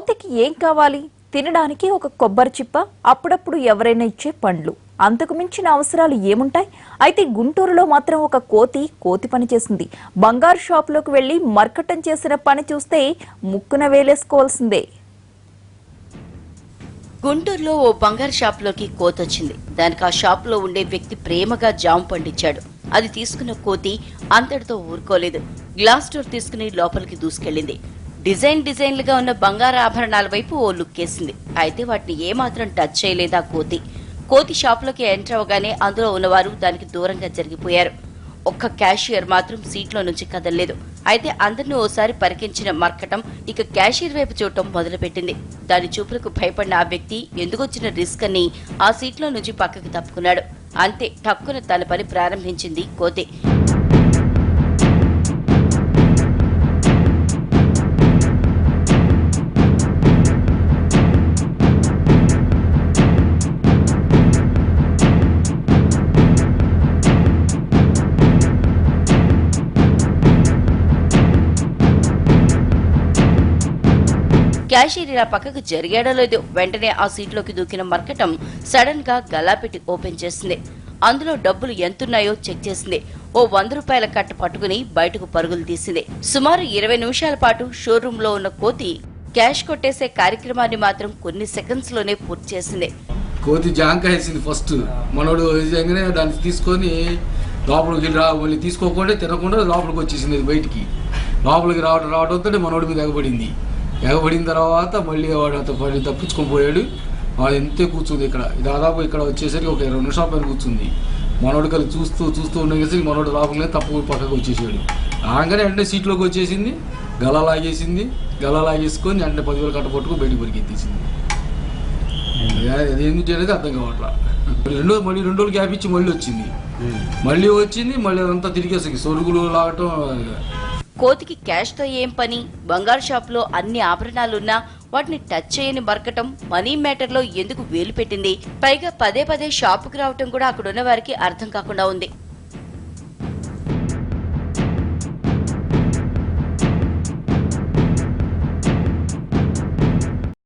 కోతికి ఏం కావాలి? తినడానికి ఒక కొబ్బరి చిప్ప, అప్పుడప్పుడు ఎవరైనా ఇచ్చే పండ్లు. అంతకు మించిన అవసరాలు ఏముంటాయి? అయితే గుంటూరులో మాత్రం ఒక కోతి పని చేసింది. బంగారు షాపులోకి వెళ్లి మర్కటం చేసిన పని చూస్తే ముక్కున వేలేసుకోవాల్సిందే. గుంటూరులో ఓ బంగారు షాపులోకి కోతి వచ్చింది. దానికి ఆ షాపులో ఉండే వ్యక్తి ప్రేమగా జామ పండించాడు. అది తీసుకున్న కోతి అంతటితో ఊరుకోలేదు. గ్లాస్ డోర్ తీసుకుని లోపలికి దూసుకెళ్లింది. డిజైన్లుగా ఉన్న బంగారు ఆభరణాల వైపు ఓ లుక్కేసింది. అయితే వాటిని ఏమాత్రం టచ్ చేయలేదు ఆ కోతి షాపులోకి ఎంటర్ అవగానే అందులో ఉన్నవారు దానికి దూరంగా జరిగిపోయారు. ఒక్క క్యాషియర్ మాత్రం సీట్లో నుంచి కదలలేదు. అయితే అందరినీ ఓసారి పరికించిన మర్కటం ఇక క్యాషియర్ వైపు చూడటం మొదలుపెట్టింది. దాని చూపులకు భయపడిన ఆ వ్యక్తి ఎందుకొచ్చిన రిస్క్ అని ఆ సీట్లో నుంచి పక్కకి తప్పుకున్నాడు. అంతే, టక్కున తన పని ప్రారంభించింది కోతి. క్యాషియర్ ఇలా పక్కకు జరిగాడో లేదో వెంటనే ఆ సీట్లోకి దూకిన మర్కటం సడన్ గా గల్లాపెట్టి ఓపెన్ చేసింది. అందులో డబ్బులు ఎంతున్నాయో చెక్ చేసింది. ఓ 100 రూపాయల కట్ట పట్టుకుని బయటకు పరుగులు తీసింది. సుమారు 20 నిమిషాల పాటు షోరూమ్ లో ఉన్న కోతి క్యాష్ కొట్టేసే కార్యక్రమాన్ని మాత్రం కొన్ని సెకండ్స్ లోనే పూర్తి చేసింది. కోతి జాంకాయేసింది. ఫస్ట్ మనోడు దాన్ని తీసుకొని లోపలికి మళ్ళీ తీసుకోకుండా తినకుండా లోపలికి వచ్చేసింది. బయటికి లోపలికి రావడంతో మనోడి మీద ఎగబడిన తర్వాత మళ్ళీ వాడు అతను తప్పించుకొని పోయాడు. వాడు ఎంతే కూర్చుంది. దాదాపు ఇక్కడ వచ్చేసరికి ఒక 20 నిమిషాల పైన కూర్చుంది. మనోడు కలిసి చూస్తూ ఉండేసరికి మనోడు లోపలికి తప్పు పక్కకు వచ్చేసాడు. రాగానే వెంటనే సీట్లోకి వచ్చేసింది. గల లాగేసుకొని వెంటనే 10,000 కట్ట పట్టుకు బయటికి పరిగెత్తేసింది. అది ఎందుకు అనేది అర్థం కావట్లా. మళ్ళీ 2 రోజులు గ్యాప్ ఇచ్చి మళ్ళీ వచ్చింది. మళ్ళీ అదంతా తిరిగేసరికి సొరుగులు లాగటం. కోతికి క్యాష్ తో ఏం పని? బంగారు షాప్ లో అన్ని ఆభరణాలున్నా వాటిని టచ్ చేయని మర్కటం మనీ మ్యాటర్ లో ఎందుకు వేలు పెట్టింది? పైగా పదే షాపుకి రావటం కూడా అక్కడున్న వారికి అర్థం కాకుండా ఉంది.